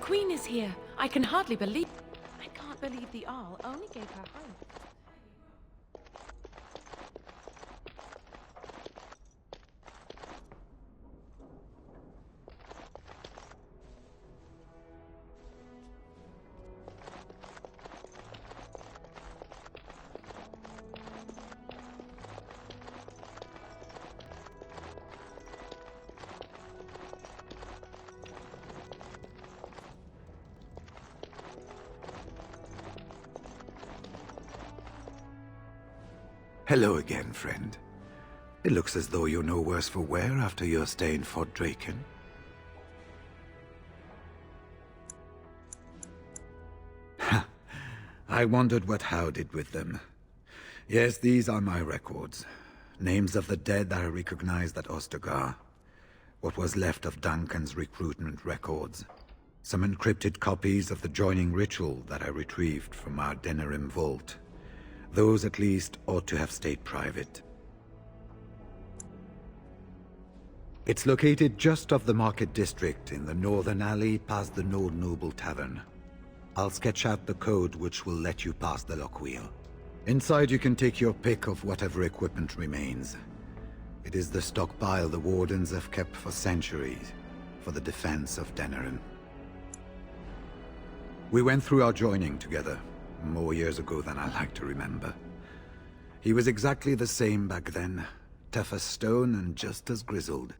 Queen is here. I can hardly believe... I can't believe the Arl only gave her home. Hello again, friend. It looks as though you're no worse for wear after your stay in Fort Draken. I wondered what Howe did with them. Yes, these are my records. Names of the dead I recognized at Ostergar. What was left of Duncan's recruitment records. Some encrypted copies of the joining ritual that I retrieved from our Denerim vault. Those, at least, ought to have stayed private. It's located just off the Market District in the northern alley past the Nord Noble Tavern. I'll sketch out the code which will let you pass the lock wheel. Inside you can take your pick of whatever equipment remains. It is the stockpile the Wardens have kept for centuries, for the defense of Denerim. We went through our joining together. More years ago than I like to remember. He was exactly the same back then, tough as stone and just as grizzled.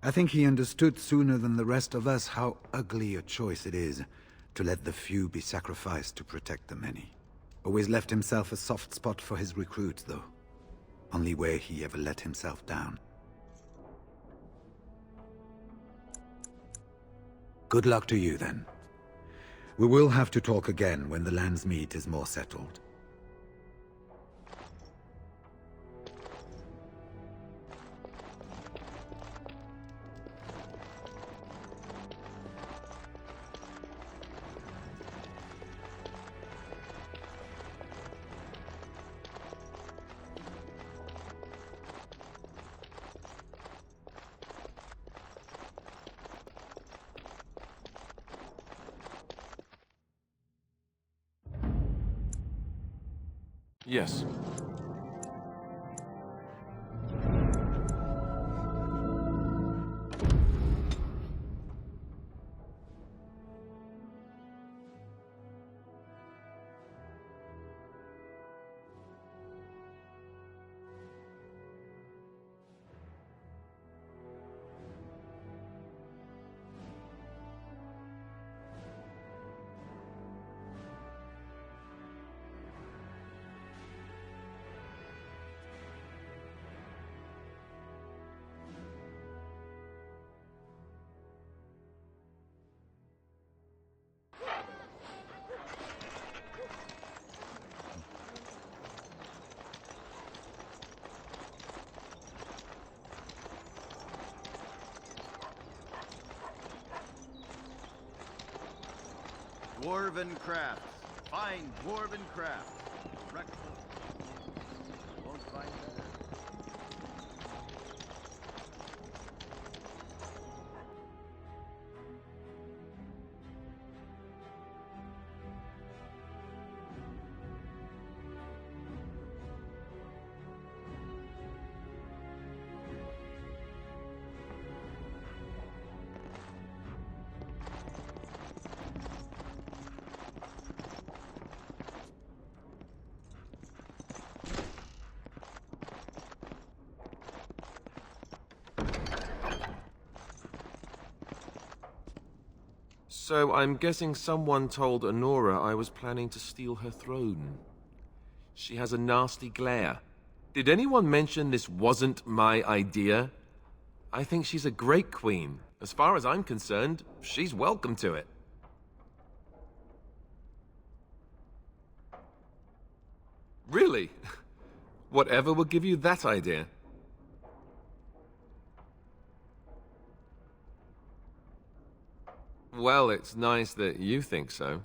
I think he understood sooner than the rest of us how ugly a choice it is to let the few be sacrificed to protect the many. Always left himself a soft spot for his recruits, though. Only way he ever let himself down. Good luck to you, then. We will have to talk again when the land's meat is more settled. Yes. Dwarven crafts. Fine dwarven crafts. Breakfast. Won't find better. So I'm guessing someone told Honora I was planning to steal her throne. She has a nasty glare. Did anyone mention this wasn't my idea? I think she's a great queen. As far as I'm concerned, she's welcome to it. Really? Whatever will give you that idea? Well, it's nice that you think so.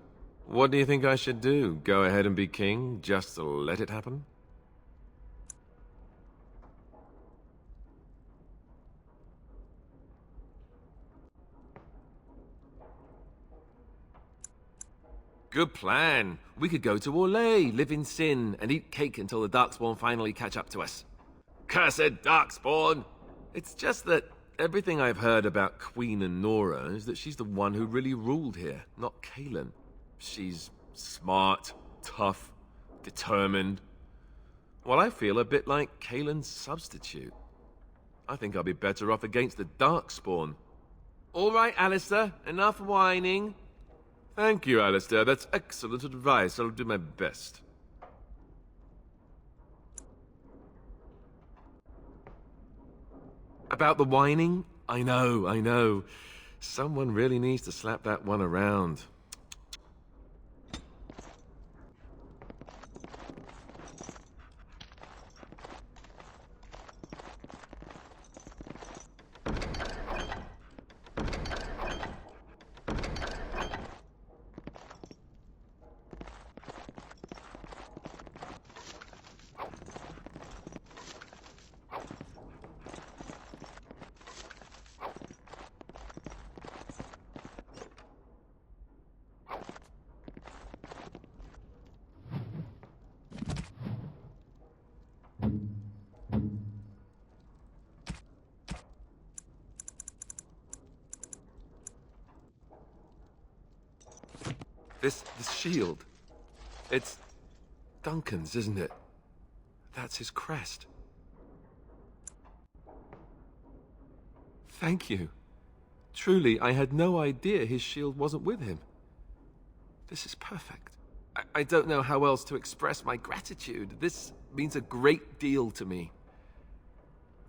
What do you think I should do? Go ahead and be king, just to let it happen? Good plan. We could go to Orlais, live in sin, and eat cake until the Darkspawn finally catch up to us. Cursed Darkspawn! It's just that everything I've heard about Queen Anora is that she's the one who really ruled here, not Cailan. She's smart, tough, determined. Well, I feel a bit like Cailan's substitute. I think I'll be better off against the Darkspawn. All right, Alistair, enough whining. Thank you, Alistair. That's excellent advice. I'll do my best. About the whining? I know. Someone really needs to slap that one around. This shield. It's Duncan's, isn't it? That's his crest. Thank you. Truly, I had no idea his shield wasn't with him. This is perfect. I don't know how else to express my gratitude. This means a great deal to me.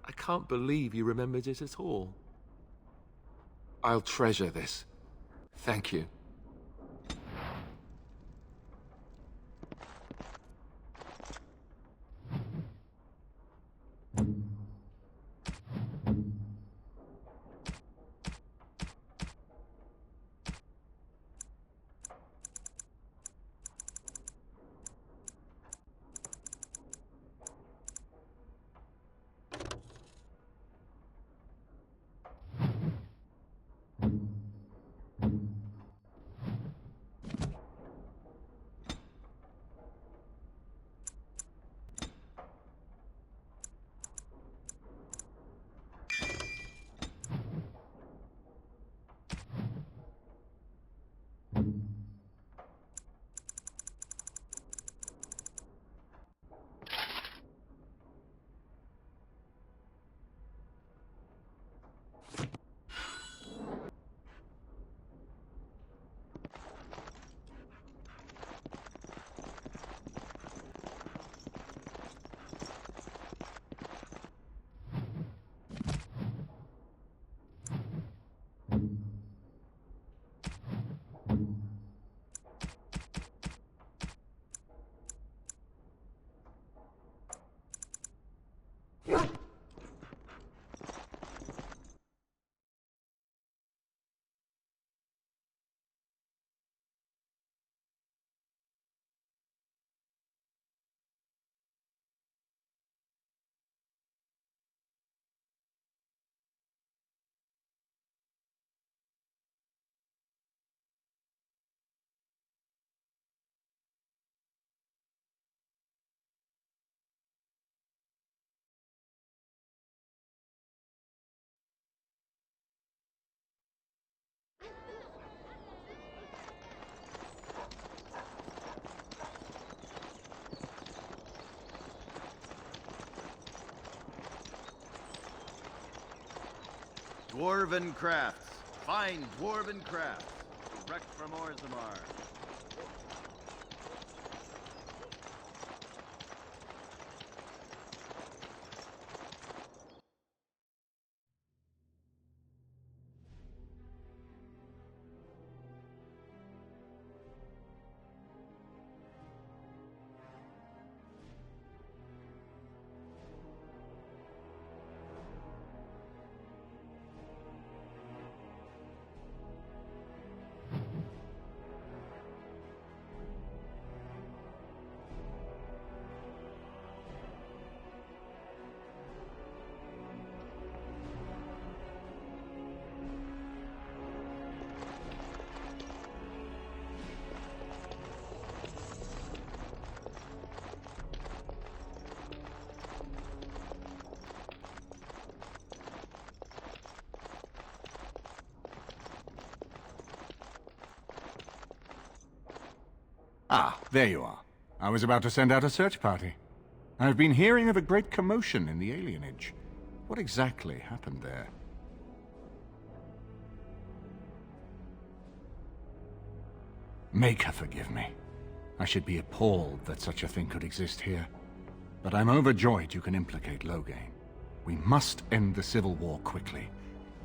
I can't believe you remembered it at all. I'll treasure this. Thank you. Dwarven crafts. Fine dwarven crafts. Direct from Orzammar. Ah, there you are. I was about to send out a search party. I've been hearing of a great commotion in the alienage. What exactly happened there? Make her forgive me. I should be appalled that such a thing could exist here. But I'm overjoyed you can implicate Loghain. We must end the civil war quickly.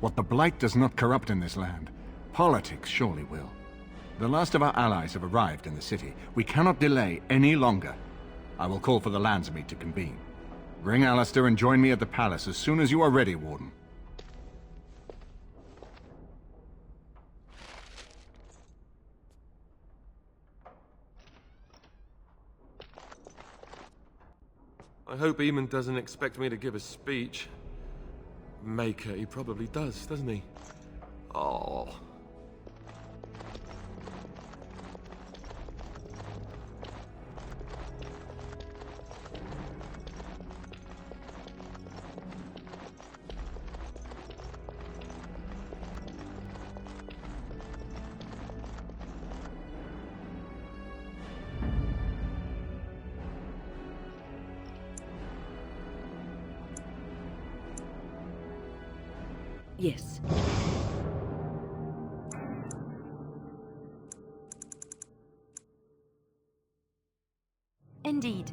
What the Blight does not corrupt in this land, politics surely will. The last of our allies have arrived in the city. We cannot delay any longer. I will call for the Landsmeet to convene. Bring Alistair and join me at the palace as soon as you are ready, Warden. I hope Eamon doesn't expect me to give a speech. Maker, he probably does, doesn't he? Oh. Yes. Indeed.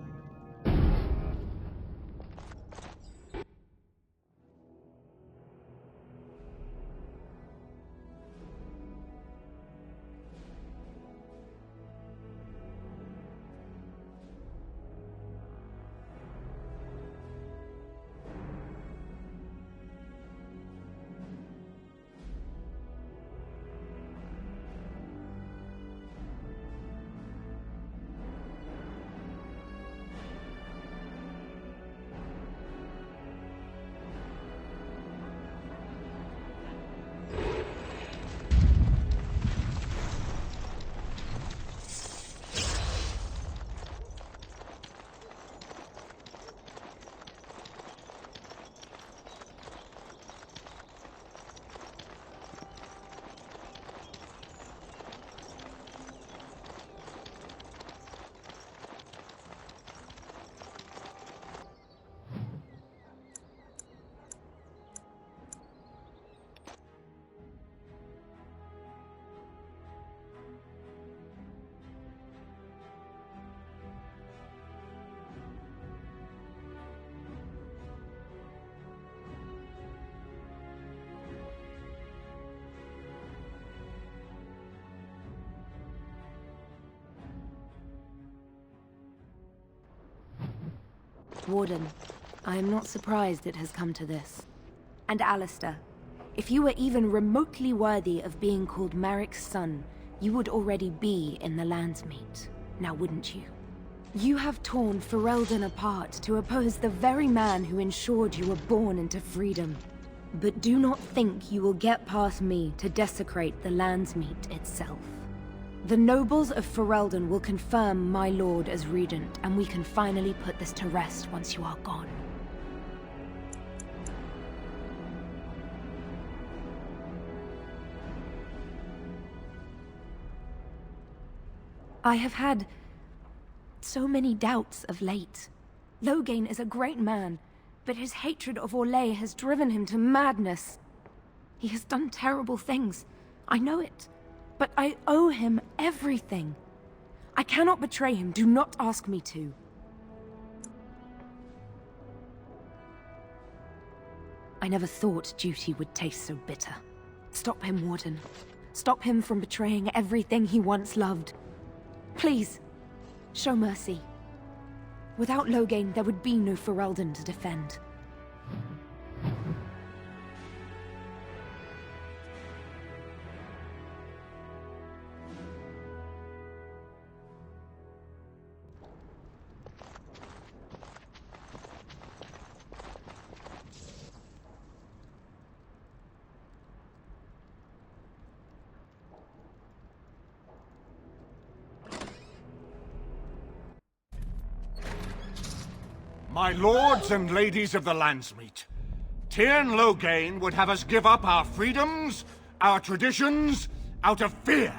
Warden, I am not surprised it has come to this. And Alistair, if you were even remotely worthy of being called Marik's son, you would already be in the Landsmeet, now wouldn't you? You have torn Ferelden apart to oppose the very man who ensured you were born into freedom. But do not think you will get past me to desecrate the Landsmeet itself. The nobles of Ferelden will confirm my lord as regent, and we can finally put this to rest once you are gone. I have had so many doubts of late. Loghain is a great man, but his hatred of Orlais has driven him to madness. He has done terrible things. I know it. But I owe him everything. I cannot betray him. Do not ask me to. I never thought duty would taste so bitter. Stop him, Warden. Stop him from betraying everything he once loved. Please, show mercy. Without Loghain, there would be no Ferelden to defend. My lords and ladies of the Landsmeet, Tyrn Loghain would have us give up our freedoms, our traditions, out of fear.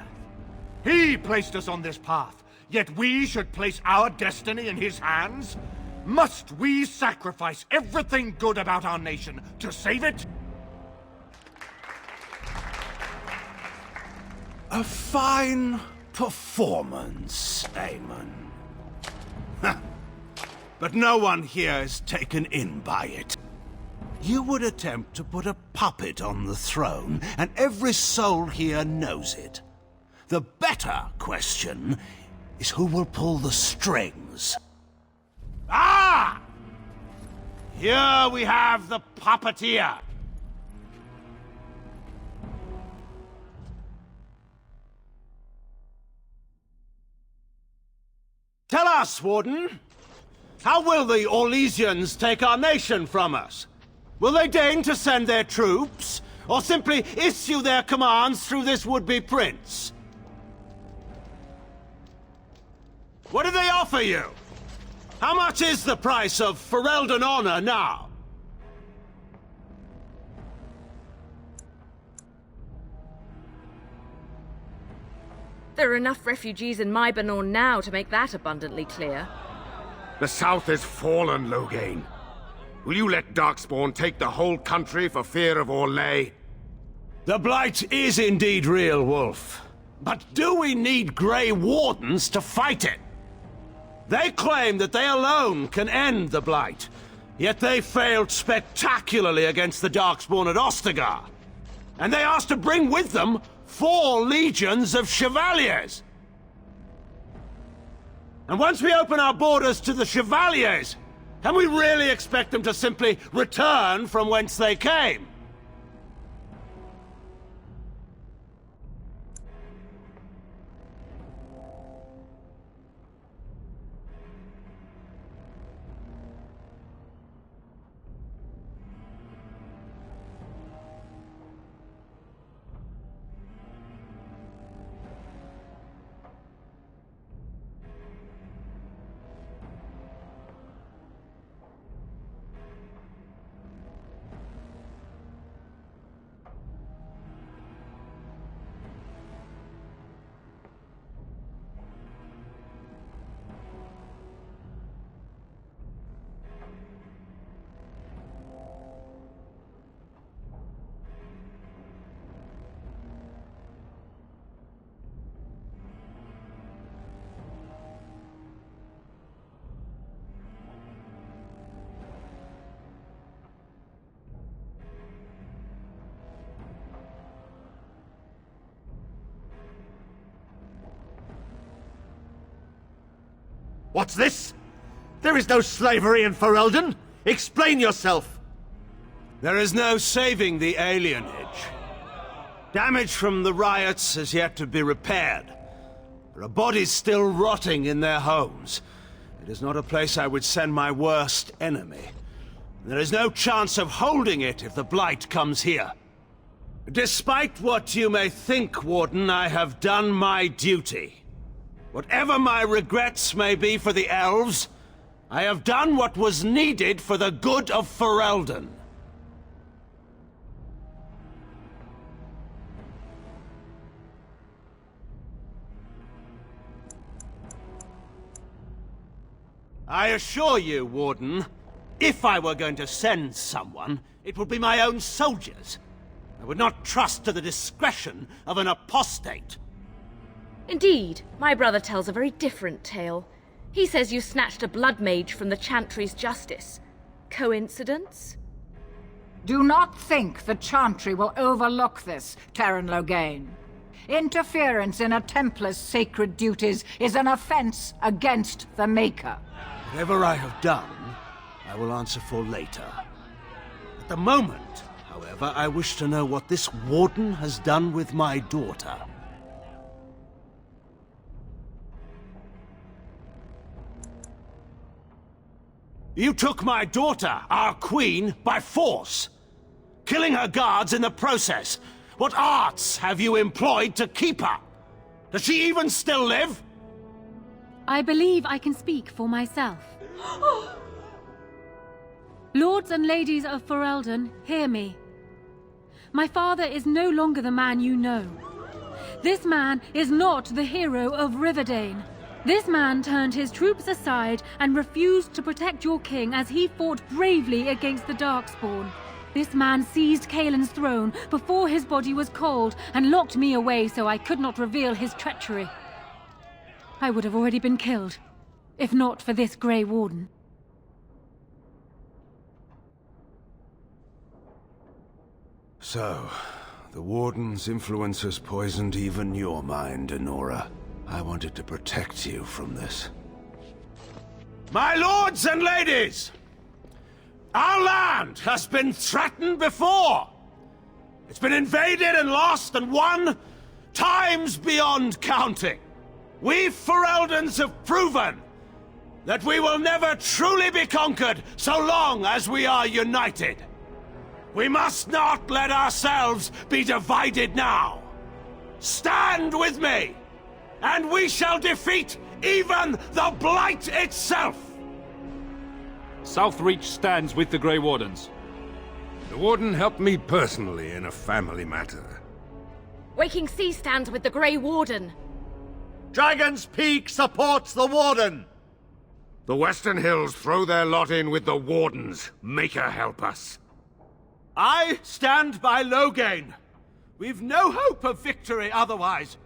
He placed us on this path, yet we should place our destiny in his hands? Must we sacrifice everything good about our nation to save it? A fine performance, Aemon. But no one here is taken in by it. You would attempt to put a puppet on the throne, and every soul here knows it. The better question is who will pull the strings. Ah! Here we have the puppeteer. Tell us, Warden. How will the Orlesians take our nation from us? Will they deign to send their troops, or simply issue their commands through this would-be prince? What do they offer you? How much is the price of Ferelden honor now? There are enough refugees in Mybanor now to make that abundantly clear. The South is fallen, Loghain. Will you let Darkspawn take the whole country for fear of Orlais? The Blight is indeed real, Wolf. But do we need Grey Wardens to fight it? They claim that they alone can end the Blight, yet they failed spectacularly against the Darkspawn at Ostagar. And they asked to bring with them 4 legions of Chevaliers. And once we open our borders to the Chevaliers, can we really expect them to simply return from whence they came? What's this? There is no slavery in Ferelden! Explain yourself! There is no saving the alienage. Damage from the riots has yet to be repaired. There are bodies still rotting in their homes. It is not a place I would send my worst enemy. There is no chance of holding it if the Blight comes here. Despite what you may think, Warden, I have done my duty. Whatever my regrets may be for the elves, I have done what was needed for the good of Ferelden. I assure you, Warden, if I were going to send someone, it would be my own soldiers. I would not trust to the discretion of an apostate. Indeed, my brother tells a very different tale. He says you snatched a blood mage from the Chantry's justice. Coincidence? Do not think the Chantry will overlook this, Terran Loghain. Interference in a Templar's sacred duties is an offense against the Maker. Whatever I have done, I will answer for later. At the moment, however, I wish to know what this Warden has done with my daughter. You took my daughter, our queen, by force, killing her guards in the process. What arts have you employed to keep her? Does she even still live? I believe I can speak for myself. Lords and ladies of Ferelden, hear me. My father is no longer the man you know. This man is not the hero of Riverdane. This man turned his troops aside and refused to protect your king as he fought bravely against the Darkspawn. This man seized Kaelin's throne before his body was cold and locked me away so I could not reveal his treachery. I would have already been killed, if not for this Grey Warden. So, the Warden's influence has poisoned even your mind, Enora. I wanted to protect you from this. My lords and ladies! Our land has been threatened before! It's been invaded and lost and won times beyond counting. We Fereldans have proven that we will never truly be conquered so long as we are united. We must not let ourselves be divided now. Stand with me, and we shall defeat even the Blight itself! Southreach stands with the Grey Wardens. The Warden helped me personally in a family matter. Waking Sea stands with the Grey Warden. Dragon's Peak supports the Warden! The Western Hills throw their lot in with the Wardens. Make her help us. I stand by Loghain. We've no hope of victory otherwise.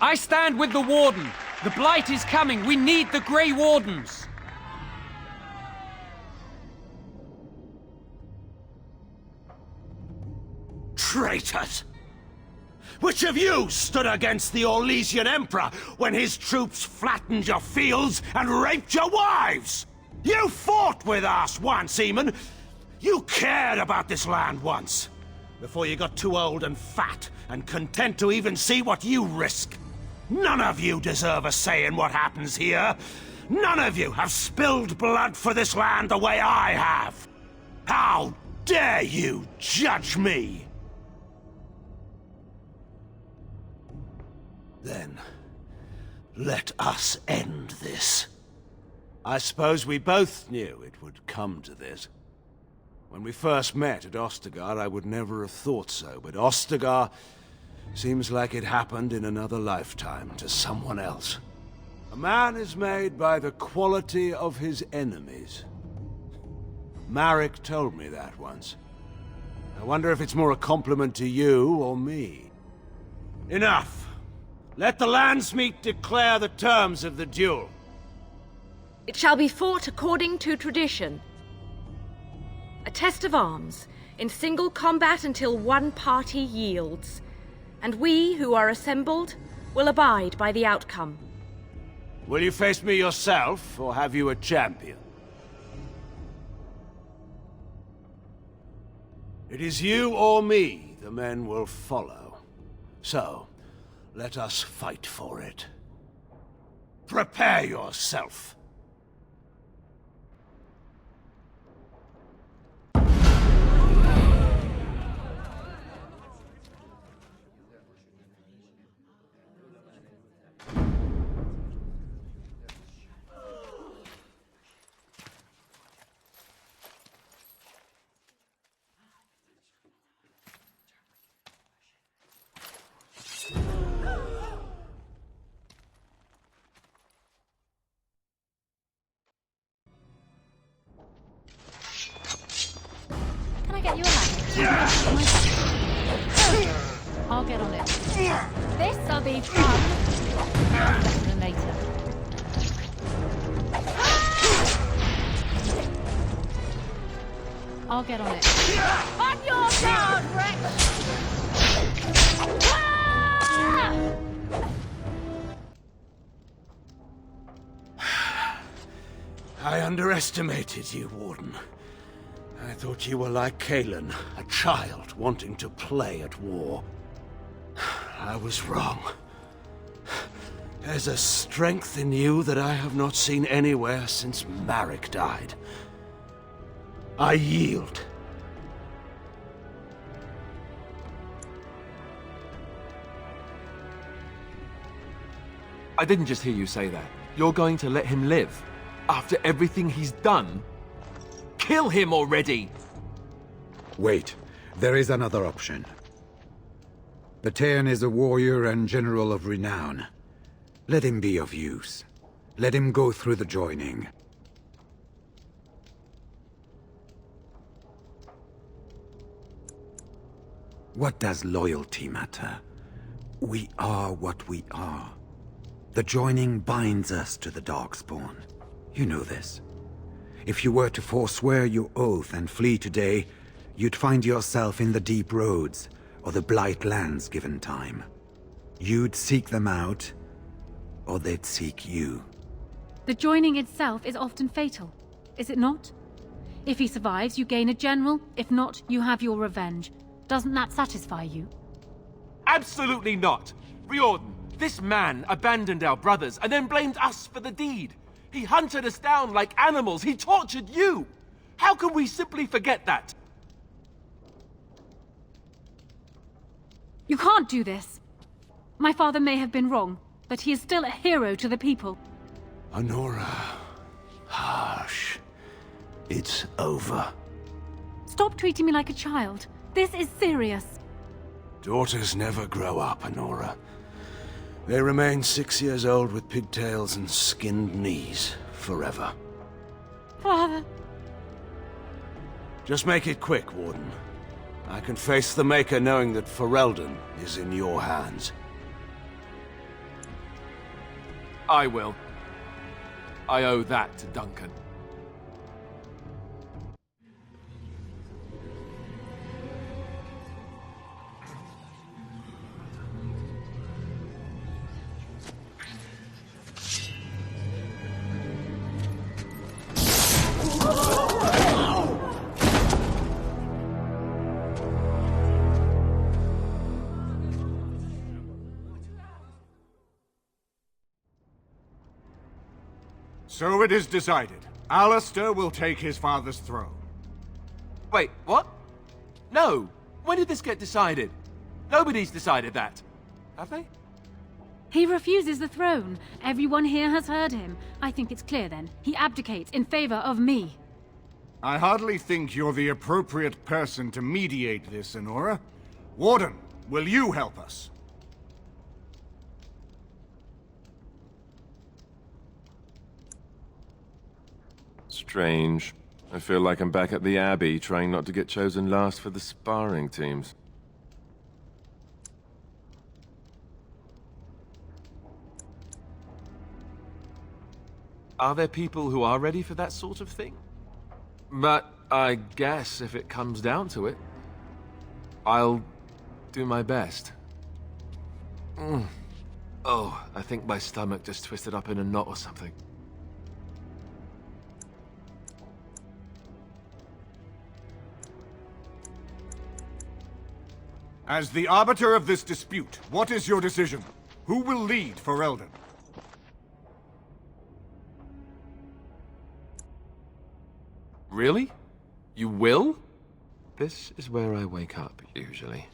I stand with the Warden. The Blight is coming. We need the Grey Wardens. Traitors! Which of you stood against the Orlesian Emperor when his troops flattened your fields and raped your wives? You fought with us once, Eamon. You cared about this land once, before you got too old and fat and content to even see what you risk. None of you deserve a say in what happens here. None of you have spilled blood for this land the way I have. How dare you judge me? Then, let us end this. I suppose we both knew it would come to this. When we first met at Ostagar, I would never have thought so, but Ostagar seems like it happened in another lifetime to someone else. A man is made by the quality of his enemies. Marek told me that once. I wonder if it's more a compliment to you or me. Enough! Let the Landsmeet declare the terms of the duel. It shall be fought according to tradition. A test of arms, in single combat until one party yields. And we, who are assembled, will abide by the outcome. Will you face me yourself, or have you a champion? It is you or me the men will follow. So, let us fight for it. Prepare yourself. Can I get you a lamp? I'll get on it. This'll be fun. Better than later. I'll get on it. On your guard, Rex! I underestimated you, Warden. I thought you were like Kaelin, a child wanting to play at war. I was wrong. There's a strength in you that I have not seen anywhere since Marek died. I yield. I didn't just hear you say that. You're going to let him live? After everything he's done? Kill him already! Wait, there is another option. Batean is a warrior and general of renown. Let him be of use. Let him go through the joining. What does loyalty matter? We are what we are. The joining binds us to the Darkspawn. You know this. If you were to forswear your oath and flee today, you'd find yourself in the Deep Roads, or the Blight Lands given time. You'd seek them out, or they'd seek you. The joining itself is often fatal, is it not? If he survives, you gain a general. If not, you have your revenge. Doesn't that satisfy you? Absolutely not! Riordan, this man abandoned our brothers and then blamed us for the deed. He hunted us down like animals. He tortured you! How can we simply forget that? You can't do this. My father may have been wrong, but he is still a hero to the people. Honora. Hush. It's over. Stop treating me like a child. This is serious. Daughters never grow up, Honora. They remain 6 years old with pigtails and skinned knees forever. Father. Just make it quick, Warden. I can face the Maker knowing that Ferelden is in your hands. I will. I owe that to Duncan. So it is decided. Alistair will take his father's throne. Wait, what? No! When did this get decided? Nobody's decided that. Have they? He refuses the throne. Everyone here has heard him. I think it's clear then. He abdicates in favor of me. I hardly think you're the appropriate person to mediate this, Honora. Warden, will you help us? Strange. I feel like I'm back at the Abbey, trying not to get chosen last for the sparring teams. Are there people who are ready for that sort of thing? But I guess if it comes down to it, I'll do my best. Oh, I think my stomach just twisted up in a knot or something. As the arbiter of this dispute, what is your decision? Who will lead Ferelden? Really? You will? This is where I wake up, usually.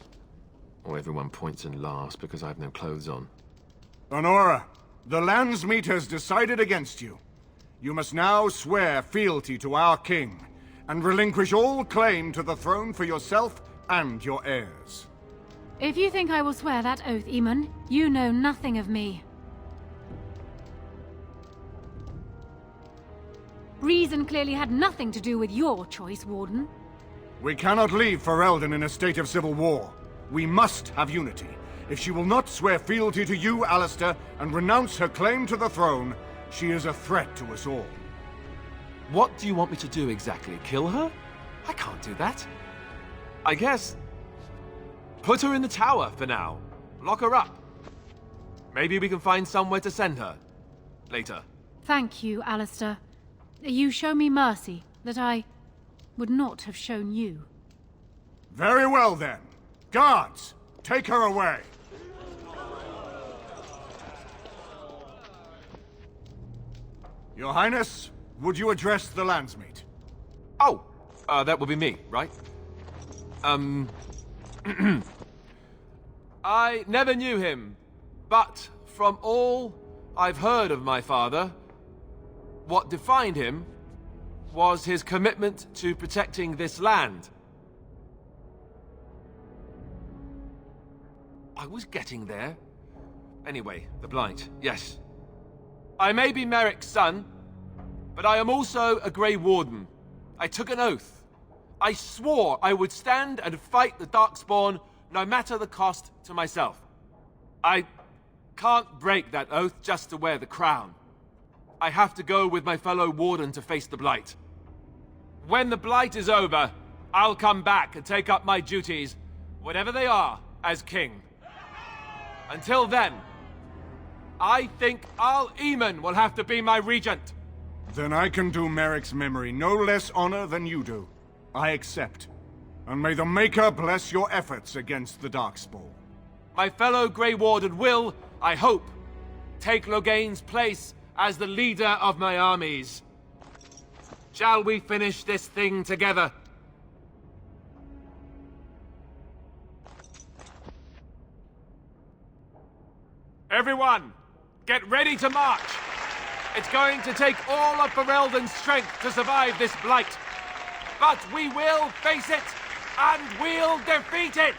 Or everyone points and laughs because I have no clothes on. Honora, the Landsmeet has decided against you. You must now swear fealty to our king, and relinquish all claim to the throne for yourself and your heirs. If you think I will swear that oath, Eamon, you know nothing of me. Reason clearly had nothing to do with your choice, Warden. We cannot leave Ferelden in a state of civil war. We must have unity. If she will not swear fealty to you, Alistair, and renounce her claim to the throne, she is a threat to us all. What do you want me to do exactly? Kill her? I can't do that. I guess... put her in the tower for now. Lock her up. Maybe we can find somewhere to send her. Later. Thank you, Alistair. You show me mercy that I would not have shown you. Very well, then. Guards, take her away. Your Highness, would you address the Landsmeet? Oh, that would be me, right? I never knew him, but from all I've heard of my father, what defined him was his commitment to protecting this land. I was getting there, Anyway, the Blight, yes. I may be Merrick's son, but I am also a Grey Warden. I took an oath. I swore I would stand and fight the Darkspawn, no matter the cost to myself. I can't break that oath just to wear the crown. I have to go with my fellow Warden to face the Blight. When the Blight is over, I'll come back and take up my duties, whatever they are, as king. Until then, I think Al Eamon will have to be my regent. Then I can do Merrick's memory no less honor than you do. I accept. And may the Maker bless your efforts against the Darkspawn. My fellow Grey Warden will, I hope, take Loghain's place as the leader of my armies. Shall we finish this thing together? Everyone, get ready to march! It's going to take all of Ferelden's strength to survive this Blight. But we will face it, and we'll defeat it!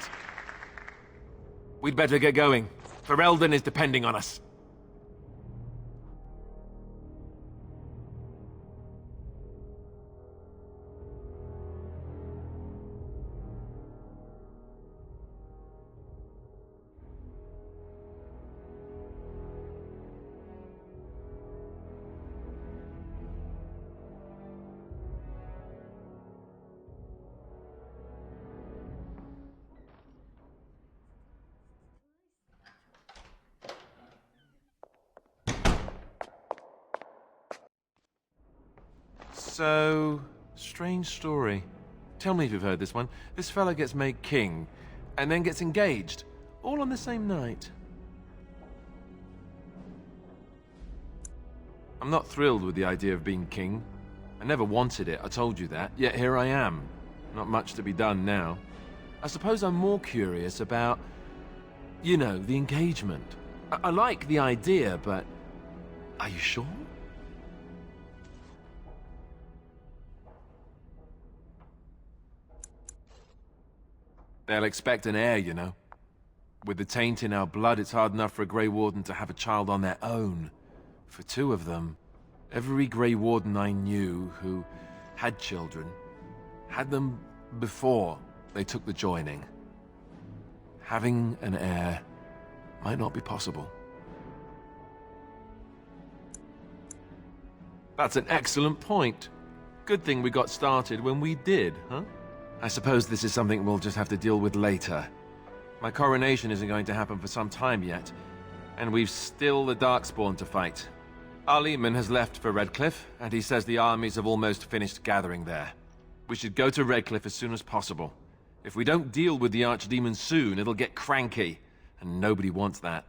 We'd better get going. Ferelden is depending on us. So, strange story. Tell me if you've heard this one. This fella gets made king, and then gets engaged, all on the same night. I'm not thrilled with the idea of being king. I never wanted it, I told you that, yet here I am. Not much to be done now. I suppose I'm more curious about, you know, the engagement. I like the idea, but are you sure? They'll expect an heir, you know. With the taint in our blood, it's hard enough for a Grey Warden to have a child on their own. For two of them, every Grey Warden I knew who had children had them before they took the joining. Having an heir might not be possible. That's an excellent point. Good thing we got started when we did, huh? I suppose this is something we'll just have to deal with later. My coronation isn't going to happen for some time yet, and we've still the Darkspawn to fight. Al Eamon has left for Redcliffe, and he says the armies have almost finished gathering there. We should go to Redcliffe as soon as possible. If we don't deal with the Archdemon soon, it'll get cranky, and nobody wants that.